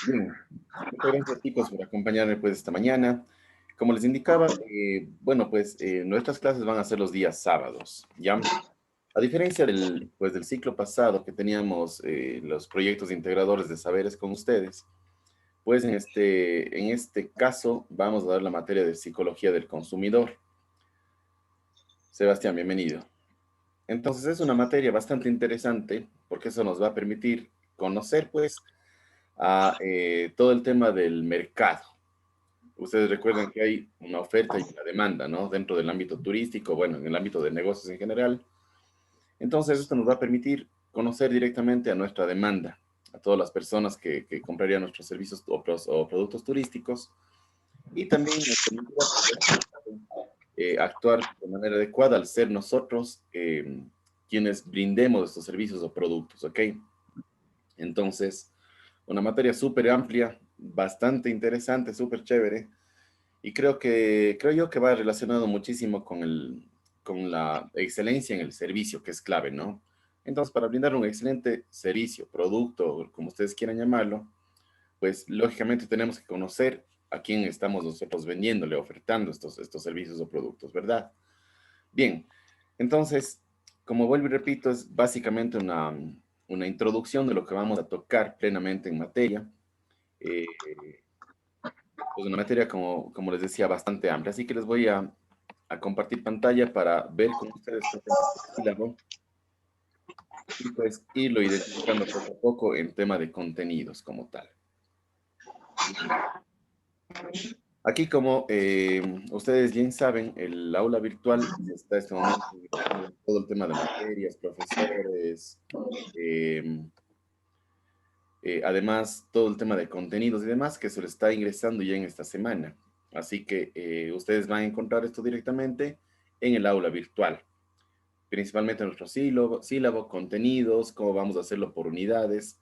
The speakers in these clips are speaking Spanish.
Bien, muchas gracias chicos por acompañarme pues esta mañana. Como les indicaba, bueno, pues nuestras clases van a ser los días sábados, ¿ya? A diferencia del ciclo pasado que teníamos los proyectos integradores de saberes con ustedes, pues en este caso vamos a dar la materia de psicología del consumidor. Sebastián, bienvenido. Entonces es una materia bastante interesante porque eso nos va a permitir conocer pues a todo el tema del mercado. Ustedes recuerdan que hay una oferta y una demanda, ¿no? Dentro del ámbito turístico, bueno, en el ámbito de negocios en general. Entonces, esto nos va a permitir conocer directamente a nuestra demanda, a todas las personas que comprarían nuestros servicios o productos turísticos, y también nos permitirá actuar de manera adecuada al ser nosotros quienes brindemos estos servicios o productos, ¿ok? Entonces, una materia súper amplia, bastante interesante, súper chévere. Y creo yo que va relacionado muchísimo con la excelencia en el servicio, que es clave, ¿no? Entonces, para brindar un excelente servicio, producto, como ustedes quieran llamarlo, pues lógicamente tenemos que conocer a quién estamos nosotros vendiéndole, ofertando estos servicios o productos, ¿verdad? Bien, entonces, como vuelvo y repito, es básicamente una introducción de lo que vamos a tocar plenamente en materia. Eh, pues una materia, como les decía, bastante amplia. Así que les voy a compartir pantalla para ver con ustedes el sílabo y pues irlo identificando poco a poco en tema de contenidos como tal. Aquí, como ustedes bien saben, el aula virtual está en este momento en todo el tema de materias, profesores, eh, además todo el tema de contenidos y demás que se le está ingresando ya en esta semana. Así que ustedes van a encontrar esto directamente en el aula virtual, principalmente nuestro sílabo, contenidos, cómo vamos a hacerlo por unidades.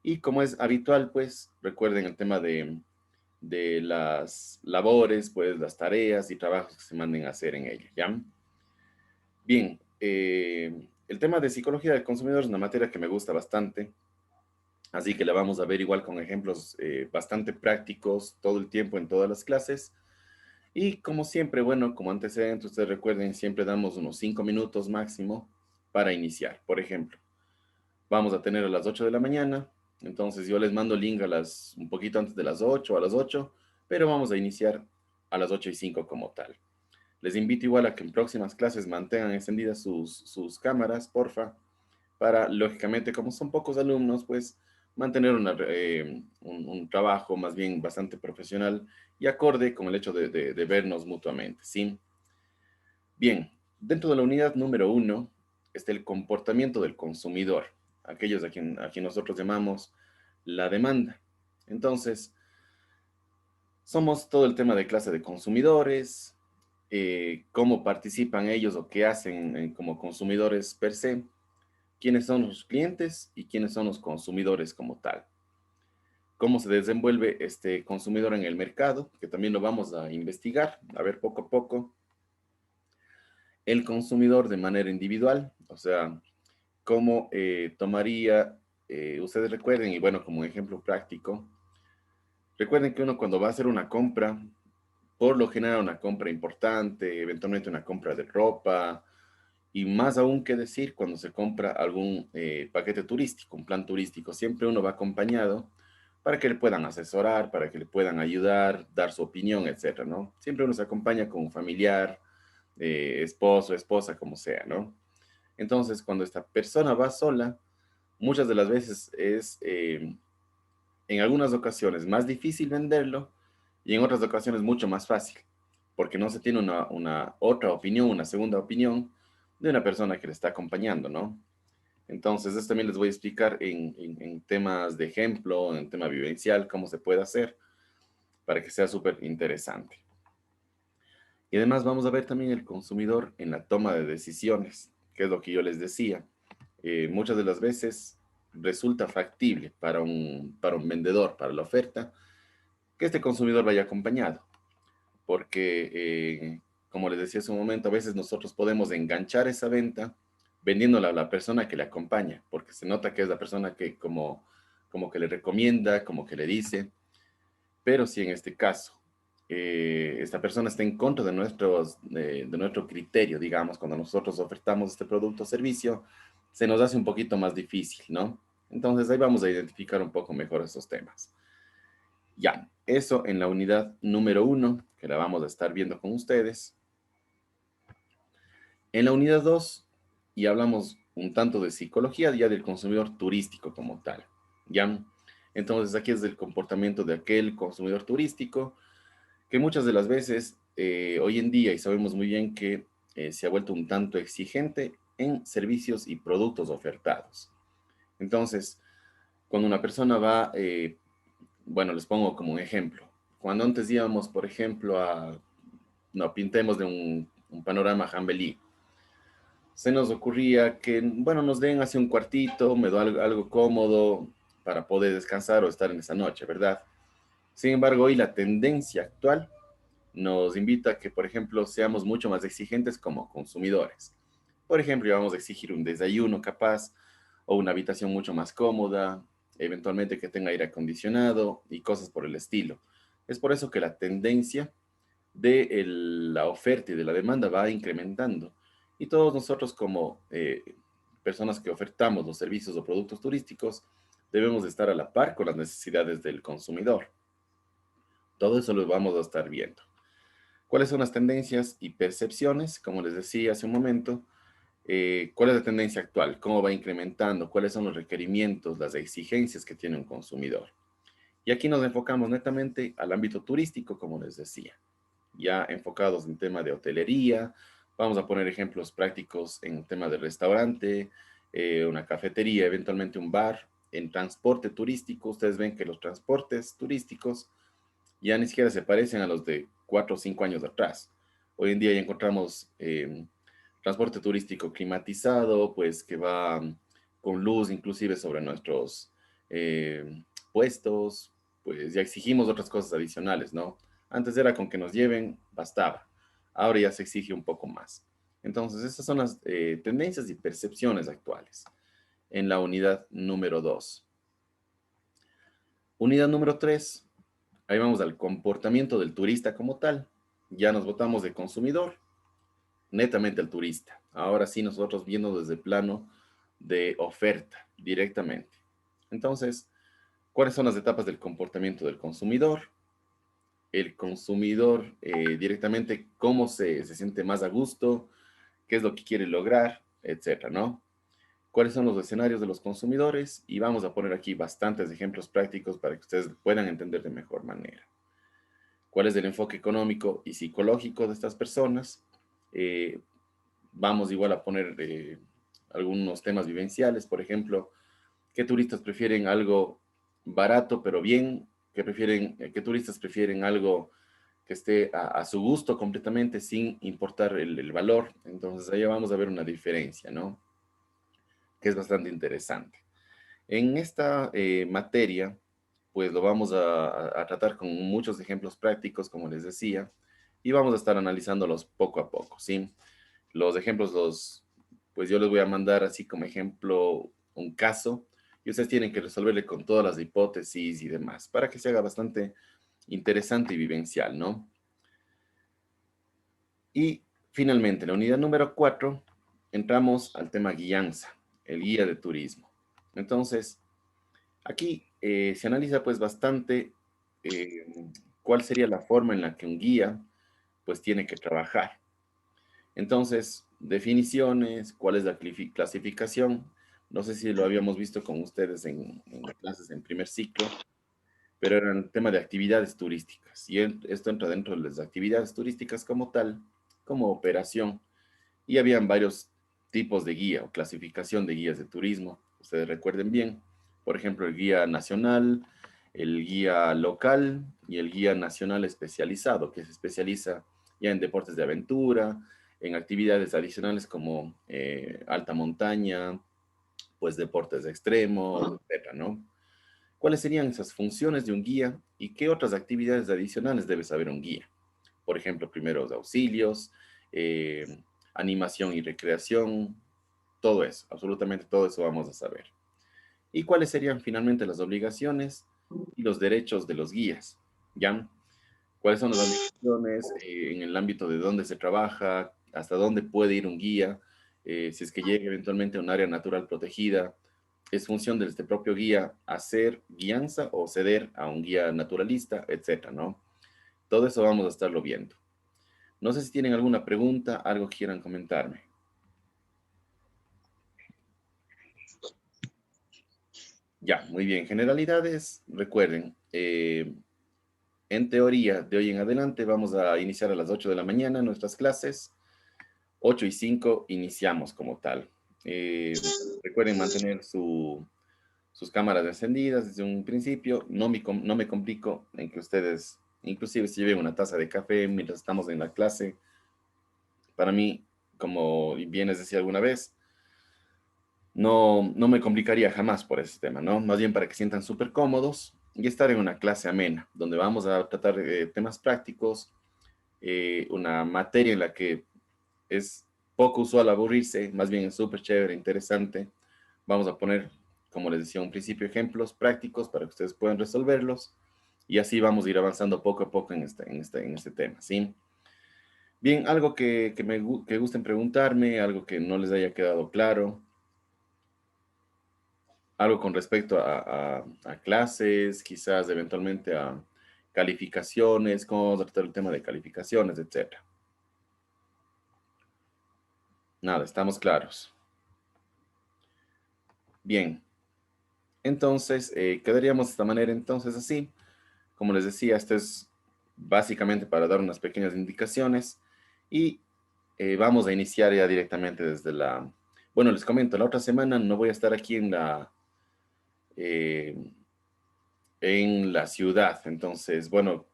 Y como es habitual, pues recuerden el tema de las labores, pues las tareas y trabajos que se manden a hacer en ella, ¿ya? Bien, el tema de psicología del consumidor es una materia que me gusta bastante, así que la vamos a ver igual con ejemplos bastante prácticos todo el tiempo en todas las clases. Y como siempre, bueno, como antecedente, ustedes recuerden, siempre damos unos 5 minutos máximo para iniciar. Por ejemplo, vamos a tener a las 8 de la mañana, entonces yo les mando link un poquito antes de las 8, a las 8, pero vamos a iniciar a las 8:05 como tal. Les invito igual a que en próximas clases mantengan encendidas sus cámaras, porfa, para, lógicamente, como son pocos alumnos, pues mantener un trabajo más bien bastante profesional y acorde con el hecho de vernos mutuamente, ¿sí? Bien, dentro de la unidad número 1 está el comportamiento del consumidor, aquellos a quien nosotros llamamos la demanda. Entonces, somos todo el tema de clase de consumidores, cómo participan ellos o qué hacen como consumidores per se, quiénes son los clientes y quiénes son los consumidores como tal. Cómo se desenvuelve este consumidor en el mercado, que también lo vamos a investigar, a ver poco a poco. El consumidor de manera individual, o sea, cómo tomaría, ustedes recuerden, y bueno, como ejemplo práctico, recuerden que uno cuando va a hacer una compra, por lo general una compra importante, eventualmente una compra de ropa, y más aún que decir cuando se compra algún paquete turístico, un plan turístico, siempre uno va acompañado para que le puedan asesorar, para que le puedan ayudar, dar su opinión, etcétera, ¿no? Siempre uno se acompaña con un familiar, esposo, esposa, como sea, ¿no? Entonces, cuando esta persona va sola, muchas de las veces es, en algunas ocasiones, más difícil venderlo y en otras ocasiones mucho más fácil, porque no se tiene una otra opinión, una segunda opinión de una persona que le está acompañando, ¿no? Entonces, esto también les voy a explicar en temas de ejemplo, en tema vivencial, cómo se puede hacer para que sea súper interesante. Y además vamos a ver también el consumidor en la toma de decisiones, que es lo que yo les decía. Muchas de las veces resulta factible para un vendedor, para la oferta, que este consumidor vaya acompañado, porque, como les decía hace un momento, a veces nosotros podemos enganchar esa venta vendiéndola a la persona que le acompaña, porque se nota que es la persona que, como que le recomienda, como que le dice, pero si en este caso esta persona está en contra de nuestro criterio, digamos, cuando nosotros ofertamos este producto o servicio, se nos hace un poquito más difícil, ¿no? Entonces ahí vamos a identificar un poco mejor estos temas. Ya, eso en la unidad número 1, que la vamos a estar viendo con ustedes. En la unidad 2, y hablamos un tanto de psicología ya del consumidor turístico como tal, ¿ya? Entonces aquí es del comportamiento de aquel consumidor turístico que muchas de las veces hoy en día, y sabemos muy bien que se ha vuelto un tanto exigente en servicios y productos ofertados. Entonces, cuando una persona va, bueno, les pongo como un ejemplo. Cuando antes íbamos, por ejemplo, no, pintemos de un panorama Jambelí, se nos ocurría que, bueno, nos den así un cuartito, me da algo cómodo para poder descansar o estar en esa noche, ¿verdad? Sin embargo, hoy la tendencia actual nos invita a que, por ejemplo, seamos mucho más exigentes como consumidores. Por ejemplo, vamos a exigir un desayuno capaz o una habitación mucho más cómoda, eventualmente que tenga aire acondicionado y cosas por el estilo. Es por eso que la tendencia de la oferta y de la demanda va incrementando. Y todos nosotros como personas que ofertamos los servicios o productos turísticos debemos de estar a la par con las necesidades del consumidor. Todo eso lo vamos a estar viendo. ¿Cuáles son las tendencias y percepciones? Como les decía hace un momento, ¿cuál es la tendencia actual? ¿Cómo va incrementando? ¿Cuáles son los requerimientos, las exigencias que tiene un consumidor? Y aquí nos enfocamos netamente al ámbito turístico, como les decía, ya enfocados en tema de hotelería. Vamos a poner ejemplos prácticos en tema de restaurante, una cafetería, eventualmente un bar. En transporte turístico, ustedes ven que los transportes turísticos ya ni siquiera se parecen a los de 4 o 5 años atrás. Hoy en día ya encontramos transporte turístico climatizado, pues que va con luz inclusive sobre nuestros puestos, pues ya exigimos otras cosas adicionales, ¿no? Antes era con que nos lleven, bastaba. Ahora ya se exige un poco más. Entonces, esas son las tendencias y percepciones actuales en la unidad número 2. Unidad número 3. Ahí vamos al comportamiento del turista como tal. Ya nos botamos de consumidor, netamente el turista. Ahora sí nosotros viendo desde el plano de oferta directamente. Entonces, ¿cuáles son las etapas del comportamiento del consumidor? El consumidor directamente cómo se siente más a gusto, qué es lo que quiere lograr, etcétera, ¿no? ¿Cuáles son los escenarios de los consumidores? Y vamos a poner aquí bastantes ejemplos prácticos para que ustedes puedan entender de mejor manera. ¿Cuál es el enfoque económico y psicológico de estas personas? Eh, Vamos igual a poner algunos temas vivenciales, por ejemplo, ¿qué turistas prefieren algo barato pero bien? ¿Qué turistas prefieren algo que esté a su gusto completamente sin importar el valor? Entonces ahí vamos a ver una diferencia, ¿no? Que es bastante interesante. En esta materia, pues lo vamos a tratar con muchos ejemplos prácticos, como les decía, y vamos a estar analizándolos poco a poco, ¿sí? Los ejemplos pues yo les voy a mandar así como ejemplo un caso, y ustedes tienen que resolverle con todas las hipótesis y demás, para que se haga bastante interesante y vivencial, ¿no? Y finalmente, en la unidad número 4, entramos al tema guianza, el guía de turismo. Entonces, aquí se analiza pues bastante eh, cuál sería la forma en la que un guía pues tiene que trabajar. Entonces, definiciones, cuál es la clasificación. No sé si lo habíamos visto con ustedes en clases en primer ciclo, pero era el tema de actividades turísticas. Y esto entra dentro de las actividades turísticas como tal, como operación. Y habían varios tipos de guía o clasificación de guías de turismo. Ustedes recuerden bien, por ejemplo, el guía nacional, el guía local y el guía nacional especializado, que se especializa ya en deportes de aventura, en actividades adicionales como alta montaña, pues deportes de extremo, etcétera, ¿no? ¿Cuáles serían esas funciones de un guía y qué otras actividades adicionales debe saber un guía? Por ejemplo, primeros auxilios, animación y recreación, todo eso, absolutamente todo eso vamos a saber. y cuáles serían finalmente las obligaciones y los derechos de los guías, ¿ya? ¿Cuáles son las obligaciones en el ámbito de dónde se trabaja, hasta dónde puede ir un guía, si es que llega eventualmente a un área natural protegida? Es función de este propio guía hacer guianza o ceder a un guía naturalista, etcétera, ¿no? Todo eso vamos a estarlo viendo. No sé si tienen alguna pregunta, algo que quieran comentarme. Ya, muy bien. Generalidades, recuerden, en teoría, de hoy en adelante vamos a iniciar a las 8 de la mañana nuestras clases. 8:05 iniciamos como tal. Eh, Recuerden mantener sus cámaras encendidas desde un principio. No me complico en que ustedes, inclusive si lleven una taza de café mientras estamos en la clase, para mí, como bien les decía alguna vez, no me complicaría jamás por ese tema, ¿no? Más bien para que sientan súper cómodos y estar en una clase amena, donde vamos a tratar temas prácticos, una materia en la que es poco usual aburrirse, más bien es súper chévere, interesante. Vamos a poner, como les decía, un principio, ejemplos prácticos para que ustedes puedan resolverlos y así vamos a ir avanzando poco a poco en este tema, ¿sí? Bien, algo que gusten preguntarme, algo que no les haya quedado claro, algo con respecto a clases, quizás eventualmente a calificaciones, cómo vamos a tratar el tema de calificaciones, etcétera. Nada, estamos claros. Bien, entonces quedaríamos de esta manera, entonces así. Como les decía, esto es básicamente para dar unas pequeñas indicaciones y vamos a iniciar ya directamente desde la... Bueno, les comento, la otra semana no voy a estar aquí eh, en la ciudad, entonces, bueno,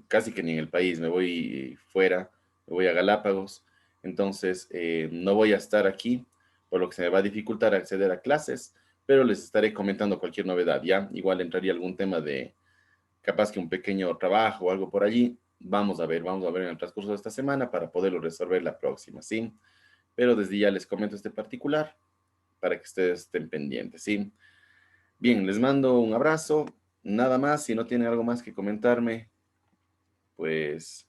casi que ni en el país, me voy fuera, me voy a Galápagos, entonces no voy a estar aquí, por lo que se me va a dificultar acceder a clases, pero les estaré comentando cualquier novedad, ¿ya? Igual entraría algún tema de capaz que un pequeño trabajo o algo por allí. Vamos a ver en el transcurso de esta semana para poderlo resolver la próxima, ¿sí? Pero desde ya les comento este particular para que ustedes estén pendientes, ¿sí? Bien, les mando un abrazo. Nada más, si no tienen algo más que comentarme, pues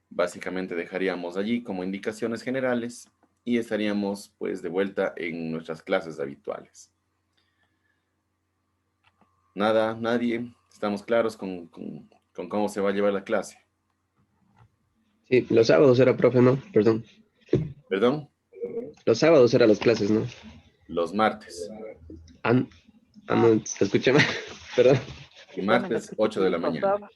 básicamente dejaríamos allí como indicaciones generales y estaríamos pues de vuelta en nuestras clases habituales. Nada, nadie, estamos claros con cómo se va a llevar la clase. Sí, los sábados era profe, ¿no? Perdón. ¿Perdón? Los sábados eran las clases, ¿no? Los martes. Ah, no, te escuché mal. Perdón. Y Yo también martes, escuché 8 que de la dijo mañana. sábado.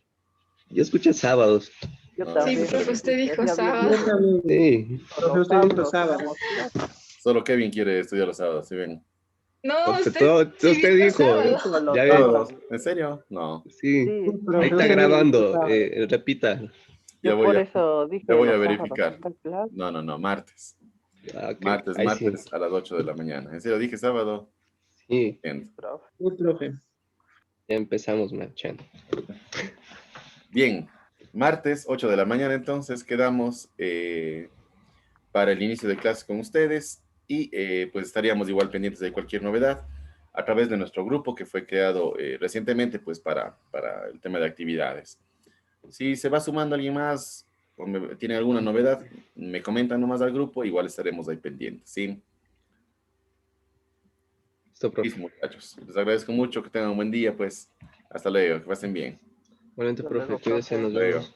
Yo escuché sábados. Yo No, Sí, también. profe, usted dijo Ese había sábado. Yo también, Sí. profe, los usted dijo sábados sábado. tenemos clase. solo Kevin quiere estudiar los sábados, ¿sí ven? No, Profe, usted sí usted dijo dijo. Yo sábado. dije los Ya ve. ¿Sábados? sábados. ¿En serio? No. Sí. Sí, Sí, Ahí profe, está usted me dijo grabando. sábado. Repita. Ya yo voy por a, eso ya dije voy a los sábados. verificar. ¿Está clase? No, martes. Ah, ok. Ahí sí. Martes a las 8 de la mañana. ¿En serio dije sábado? Sí. Entiendo. Profe. Sí, profe. Ya empezamos marchando. Bien, martes, 8 de la mañana, entonces quedamos para el inicio de clases con ustedes y pues estaríamos igual pendientes de cualquier novedad a través de nuestro grupo que fue creado recientemente pues para el tema de actividades. Si se va sumando alguien más o tiene alguna novedad, me comentan nomás al grupo, igual estaremos ahí pendientes, ¿sí? Listo, profe. Listo, muchachos. Les agradezco mucho, que tengan un buen día, pues hasta luego, que pasen bien. Igualmente, Hasta profe, luego, cuídese, profe. nos Hasta luego. vemos.